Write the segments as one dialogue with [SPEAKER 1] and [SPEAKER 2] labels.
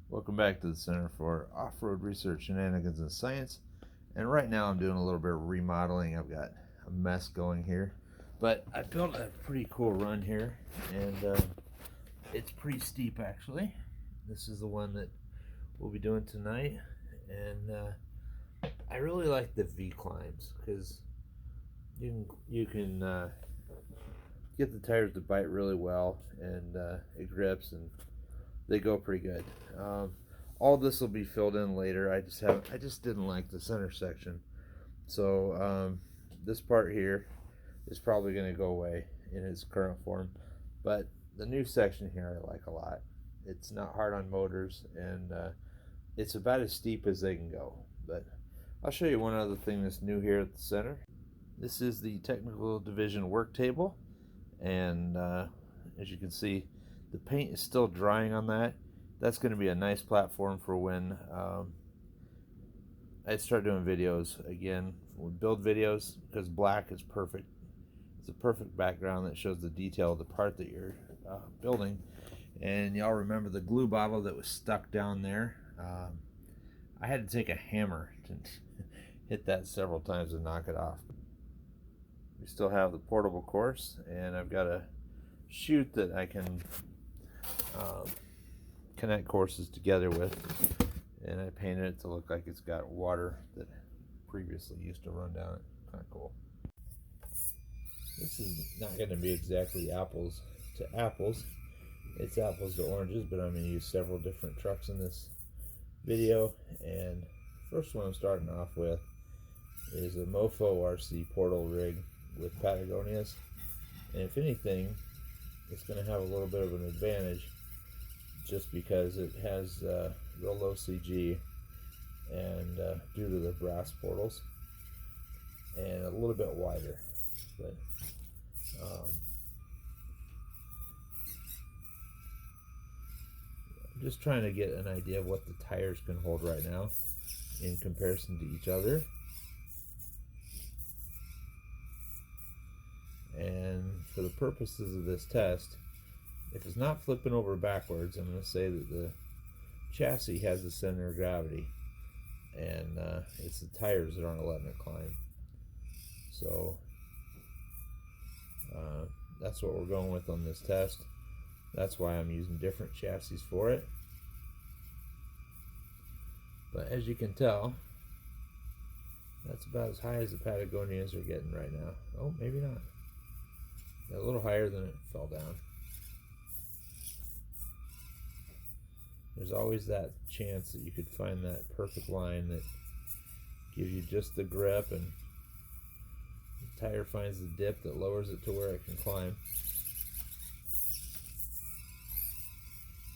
[SPEAKER 1] Welcome back to the Center for Off-Road Research, Shenanigans, and Science. And right now I'm doing a little bit of remodeling. I've got a mess going here. But I built a pretty cool run here, and it's pretty steep actually. This is the one that we'll be doing tonight. And I really like the V climbs because you can get the tires to bite really well, and it grips and they go pretty good. All this will be filled in later. I just didn't like the center section, so this part here is probably going to go away in its current form. But the new section here I like a lot. It's not hard on motors, and it's about as steep as they can go. But I'll show you one other thing that's new here at the center. This is the technical division work table, and as you can see, the paint is still drying on that. That's going to be a nice platform for when I start doing videos again. We'll build videos, because black is perfect. It's a perfect background that shows the detail of the part that you're building. And y'all remember the glue bottle that was stuck down there? I had to take a hammer to hit that several times to knock it off. We still have the portable course, and I've got a chute that I can connect courses together with, and I painted it to look like it's got water that previously used to run down it. Kind of cool. This is not going to be exactly apples to apples. It's apples to oranges, but I'm going to use several different trucks in this video. And the first one I'm starting off with is a Mofo RC portal rig with Patagonias. And if anything, it's going to have a little bit of an advantage just because it has real low CG, and due to the brass portals, and a little bit wider. But I'm just trying to get an idea of what the tires can hold right now in comparison to each other. And for the purposes of this test, if it's not flipping over backwards, I'm going to say that the chassis has the center of gravity, and it's the tires that aren't letting it climb. So that's what we're going with on this test. That's why I'm using different chassis for it. But as you can tell, that's about as high as the Patagonias are getting right now. Oh, maybe not. A little higher than it fell down. There's always that chance that you could find that perfect line that gives you just the grip, and the tire finds the dip that lowers it to where it can climb.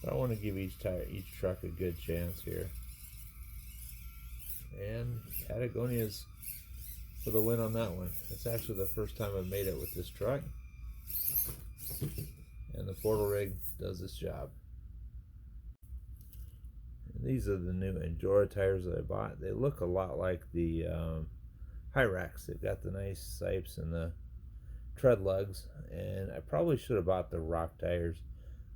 [SPEAKER 1] But I want to give each truck a good chance here. And Patagonia's for the win on that one. It's actually the first time I've made it with this truck, and the portal rig does its job. And these are the new Endura tires that I bought. They look a lot like the Hyrax. They've got the nice sipes and the tread lugs, and I probably should have bought the rock tires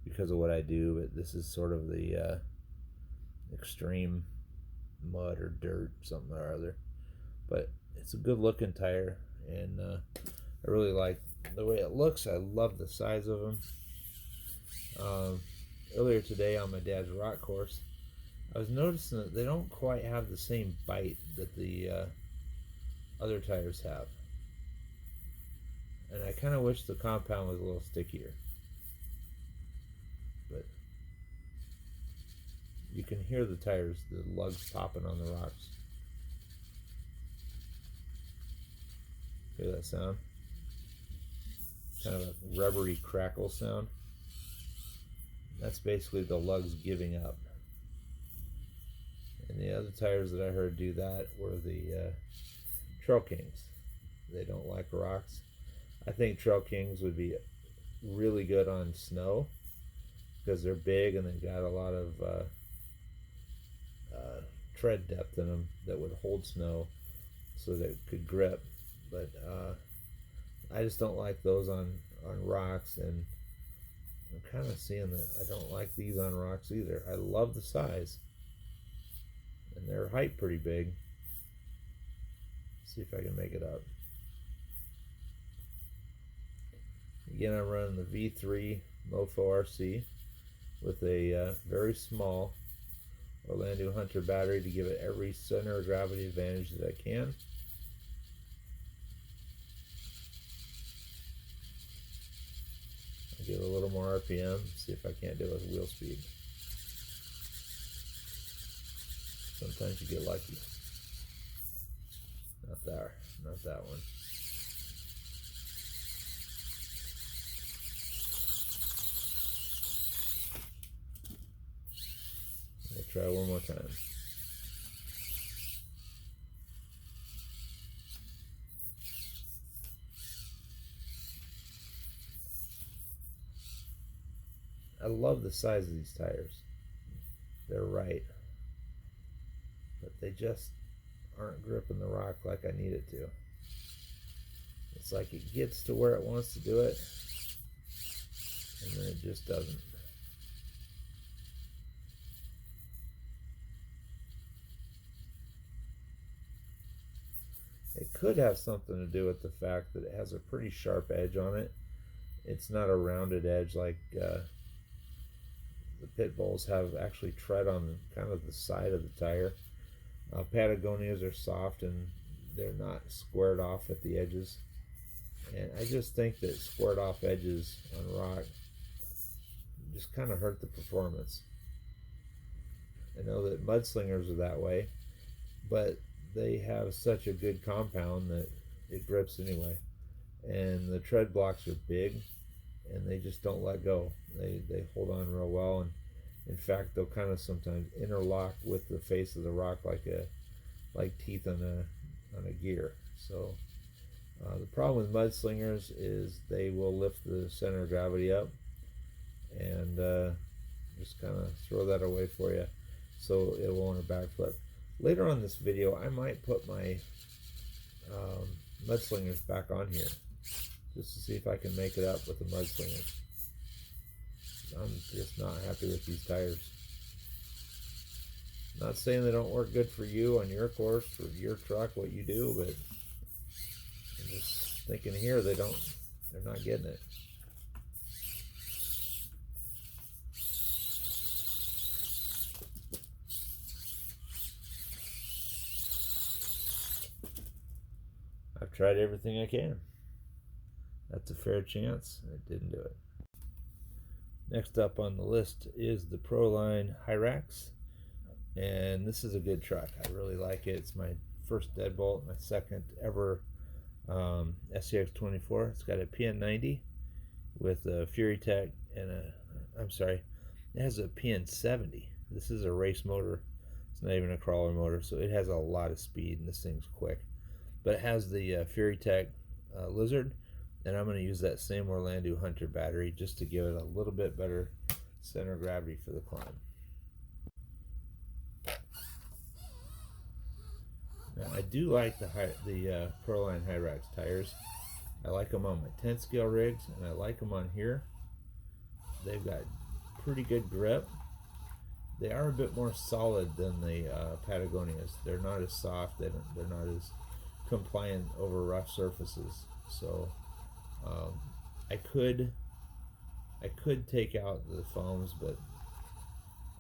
[SPEAKER 1] because of what I do, but this is sort of the extreme mud or dirt, something or other. But it's a good looking tire, and I really like the way it looks. I love the size of them. Earlier today on my dad's rock course, I was noticing that they don't quite have the same bite that the other tires have, and I kind of wish the compound was a little stickier. But you can hear the tires, the lugs popping on the rocks. Hear that sound? Kind of a rubbery crackle sound. That's basically the lugs giving up. And the other tires that I heard do that were the Trail Kings. They don't like rocks. I think Trail Kings would be really good on snow because they're big and they've got a lot of tread depth in them that would hold snow so that it could grip. But I just don't like those on rocks, and I'm kind of seeing that I don't like these on rocks either. I love the size, and their height pretty big. See if I can make it up. Again, I'm running the V3 Mofo RC with a very small Orlando Hunter battery to give it every center of gravity advantage that I can. I'll give it a little more RPM, see if I can't do it with wheel speed. Sometimes you get lucky. Not that one. We'll try one more time. I love the size of these tires. They're right, but they just aren't gripping the rock like I need it to. It's like it gets to where it wants to do it, and then it just doesn't. It could have something to do with the fact that it has a pretty sharp edge on it. It's not a rounded edge like the pit bulls have actually tread on kind of the side of the tire. Patagonias are soft and they're not squared off at the edges. And I just think that squared off edges on rock just kind of hurt the performance. I know that mudslingers are that way, but they have such a good compound that it grips anyway. And the tread blocks are big and they just don't let go. They hold on real well, and in fact they'll kind of sometimes interlock with the face of the rock like teeth on a gear. So the problem with mudslingers is they will lift the center of gravity up and just kind of throw that away for you, so it won't a backflip. Later on in this video, I might put my mudslingers back on here just to see if I can make it up with the mudslingers. I'm just not happy with these tires. Not saying they don't work good for you on your course, for your truck, what you do, but I'm just thinking here they're not getting it. I've tried everything I can. That's a fair chance. It didn't do it. Next up on the list is the Proline Hyrax, and this is a good truck. I really like it. It's my first deadbolt, my second ever SCX24. It's got a PN90 with a Fury Tech and it has a PN70. This is a race motor. It's not even a crawler motor, so it has a lot of speed and this thing's quick. But it has the Fury Tech Lizard, and I'm going to use that same Orlando Hunter battery just to give it a little bit better center of gravity for the climb. Now, I do like the Proline Hyrax tires. I like them on my 10 scale rigs, and I like them on here. They've got pretty good grip. They are a bit more solid than the Patagonias. They're not as soft. They're not as compliant over rough surfaces. So I could take out the foams, but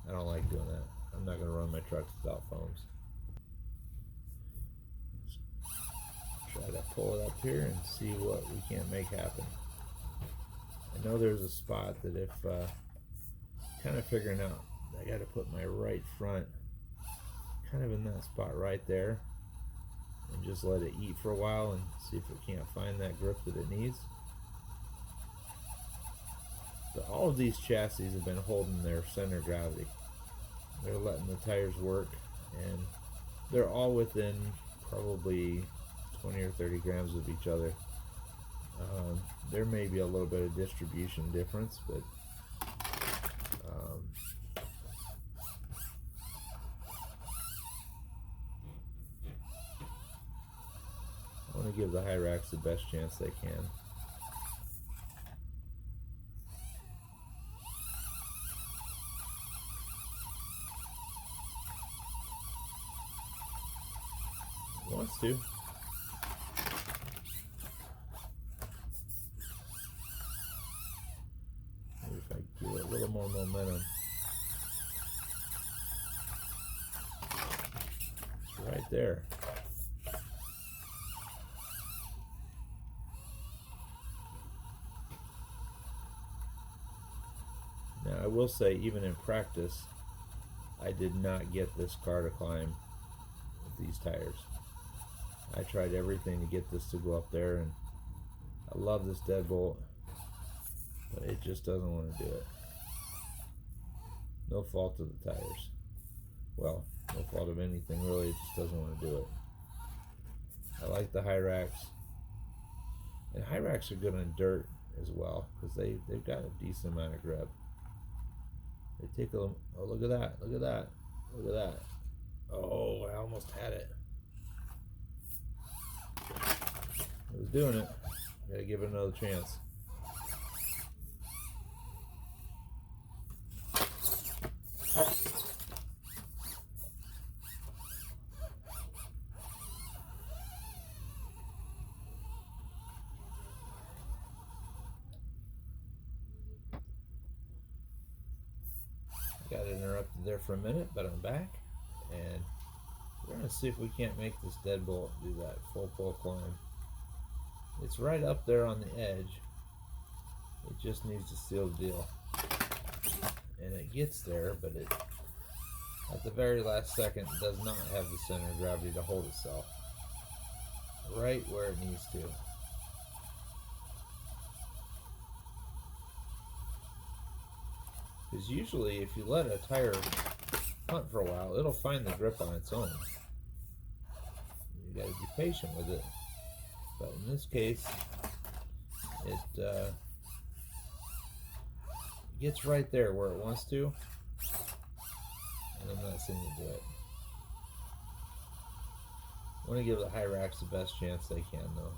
[SPEAKER 1] I don't like doing that. I'm not going to run my trucks without foams. Try to pull it up here and see what we can't make happen. I know there's a spot that if kind of figuring out, I got to put my right front kind of in that spot right there and just let it eat for a while and see if it can't find that grip that it needs. But all of these chassis have been holding their center of gravity. They're letting the tires work, and they're all within probably 20 or 30 grams of each other. There may be a little bit of distribution difference, but I want to give the Hyrax the best chance they can. wants to. Maybe if I give it a little more momentum. It's right there. Now I will say, even in practice, I did not get this car to climb with these tires. I tried everything to get this to go up there, and I love this deadbolt, but it just doesn't want to do it. No fault of the tires. Well, no fault of anything really, it just doesn't want to do it. I like the high racks, and high racks are good on dirt as well, because they've got a decent amount of grip. They take a little, oh, look at that, look at that, look at that. Oh, I almost had it. I was doing it. Gotta give it another chance. Got interrupted there for a minute, but I'm back, and we're going to see if we can't make this deadbolt do that full pull climb. It's right up there on the edge. It just needs to seal the deal. And it gets there, but it, at the very last second, does not have the center of gravity to hold itself right where it needs to. Because usually if you let a tire hunt for a while, it'll find the grip on its own. You gotta be patient with it. But in this case, it gets right there where it wants to, and I'm not seeing it do it. I want to give the high racks the best chance they can, though.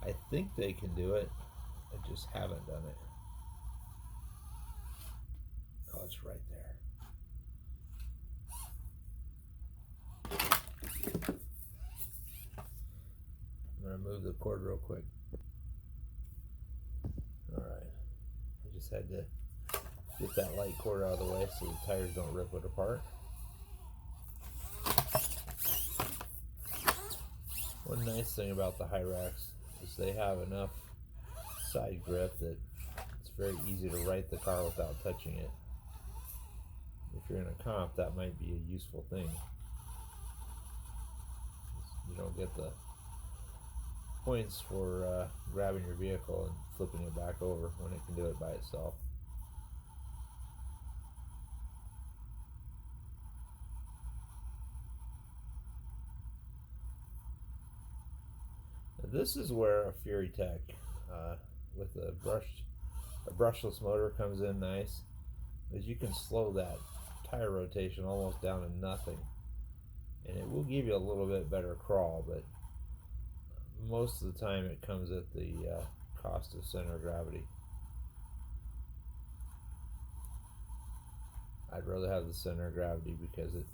[SPEAKER 1] I think they can do it. I just haven't done it. Oh, it's right there. I'm going to move the cord real quick. Alright. I just had to get that light cord out of the way so the tires don't rip it apart. One nice thing about the high racks is they have enough side grip that it's very easy to right the car without touching it. If you're in a comp, that might be a useful thing. You don't get the points for grabbing your vehicle and flipping it back over when it can do it by itself. This is where a Fury Tech with a brushless motor comes in nice, because you can slow that tire rotation almost down to nothing, and it will give you a little bit better crawl, but most of the time it comes at the cost of center of gravity. I'd rather have the center of gravity because it,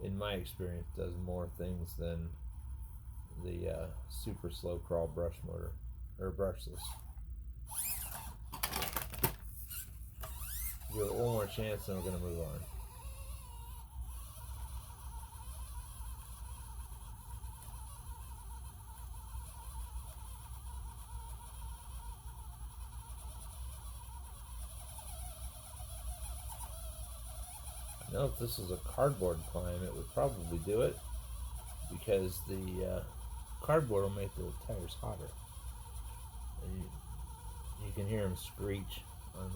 [SPEAKER 1] in my experience, does more things than the super slow crawl brush motor, or brushless. Give it one more chance, then we're going to move on. I know if this was a cardboard climb, it would probably do it, because the cardboard will make the tires hotter. And you can hear them screech on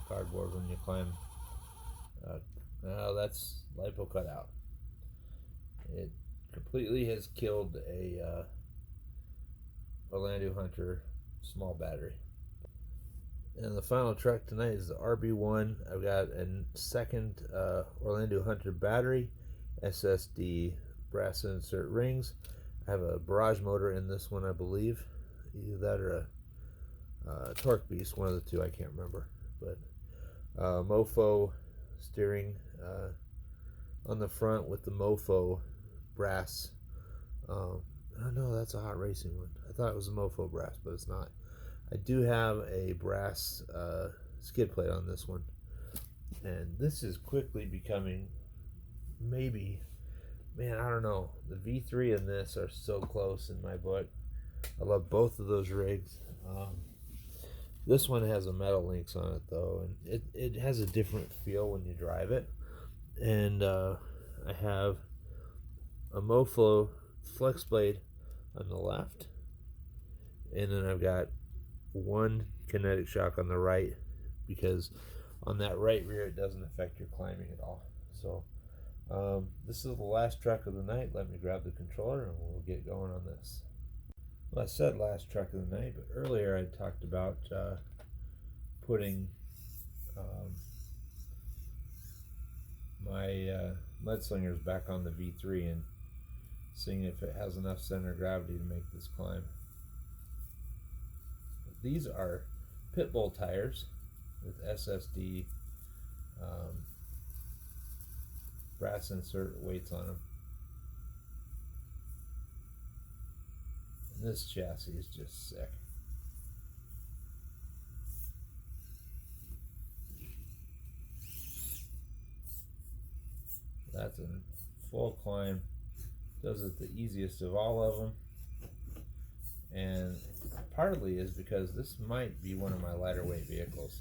[SPEAKER 1] cardboard when you climb. Now that's lipo cutout. It completely has killed a Orlando Hunter small battery. And the final truck tonight is the RB1. I've got a second Orlando Hunter battery, SSD brass insert rings. I have a barrage motor in this one, I believe. Either that or a torque beast, one of the two, I can't remember. But mofo steering on the front with the mofo brass. Oh no, that's a hot racing one. I thought it was a mofo brass, but it's not. I do have a brass skid plate on this one, and this is quickly becoming maybe, man, I don't know. The V3 and this are so close in my book. I love both of those rigs. This one has a metal links on it though, and it has a different feel when you drive it. And I have a mofo flex blade on the left, and then I've got one kinetic shock on the right, because on that right rear it doesn't affect your climbing at all. So this is the last truck of the night. Let me grab the controller and we'll get going on this. Well, I said last truck of the night, but earlier I talked about putting my mudslingers back on the V3 and seeing if it has enough center of gravity to make this climb. These are pit bull tires with SSD brass insert weights on them. And this chassis is just sick. That's a full climb. Does it the easiest of all of them. And partly is because this might be one of my lighter weight vehicles.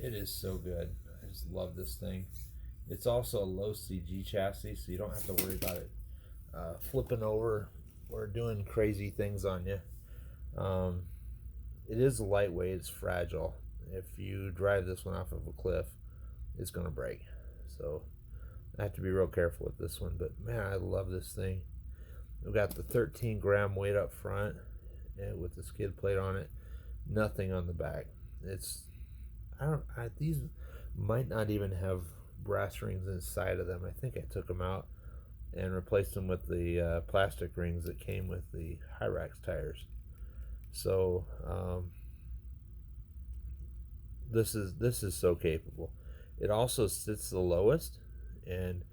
[SPEAKER 1] It is so good. I just love this thing. It's also a low CG chassis, so you don't have to worry about it flipping over or doing crazy things on you. It is lightweight, it's fragile. If you drive this one off of a cliff, it's going to break. So I have to be real careful with this one, but man, I love this thing. We've got the 13-gram weight up front and with the skid plate on it, nothing on the back. These might not even have brass rings inside of them. I think I took them out and replaced them with the plastic rings that came with the Hyrax tires. So this is so capable. It also sits the lowest, and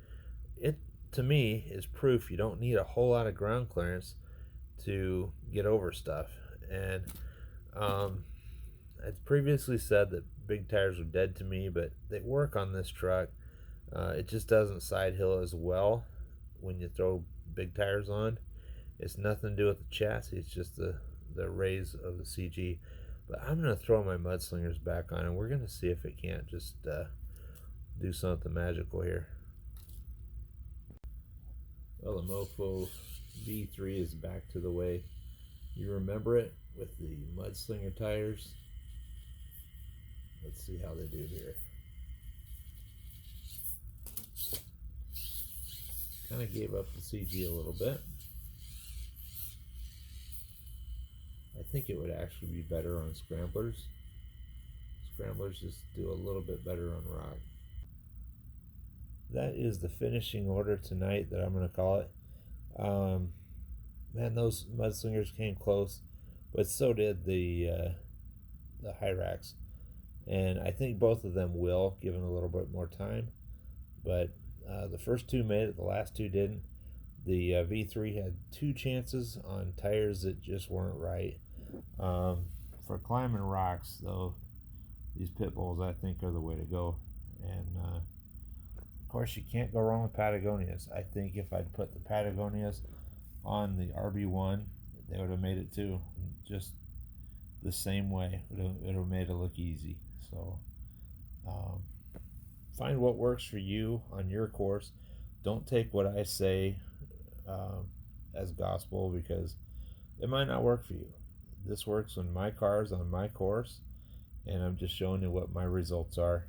[SPEAKER 1] it, to me, is proof you don't need a whole lot of ground clearance to get over stuff. And I've previously said that big tires are dead to me, but they work on this truck. It just doesn't side hill as well when you throw big tires on. It's nothing to do with the chassis, it's just the raise of the CG. But I'm going to throw my mudslingers back on, and we're going to see if it can't just do something magical here. Well, the Mofo V3 is back to the way you remember it with the mudslinger tires. Let's see how they do here. Kind of gave up the CG a little bit. I think it would actually be better on scramblers. Scramblers just do a little bit better on rock. That is the finishing order tonight that I'm going to call it. Man, those mudslingers came close, but so did the Hyrax. And I think both of them will, given a little bit more time. But the first two made it, the last two didn't. The V3 had 2 chances on tires that just weren't right. For climbing rocks, though, these pit bulls I think are the way to go. And of course, you can't go wrong with Patagonias. I think if I'd put the Patagonias on the RB1, they would have made it too, just the same way. It would have made it look easy. So find what works for you on your course. Don't take what I say as gospel, because it might not work for you. This works when my car's on my course, and I'm just showing you what my results are.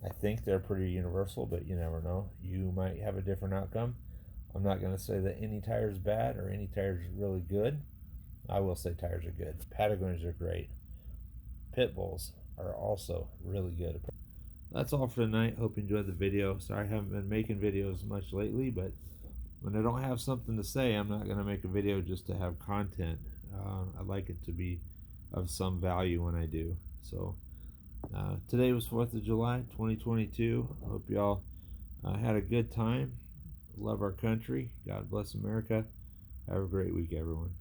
[SPEAKER 1] I think they're pretty universal, but you never know. You might have a different outcome. I'm not going to say that any tire is bad or any tire is really good. I will say tires are good. Patagonias are great. Pit bulls are also really good. That's all for tonight. Hope you enjoyed the video. Sorry I haven't been making videos much lately, but when I don't have something to say, I'm not going to make a video just to have content. I like it to be of some value when I do. So today was 4th of July 2022. I hope y'all had a good time. Love our country. God bless America. Have a great week, everyone.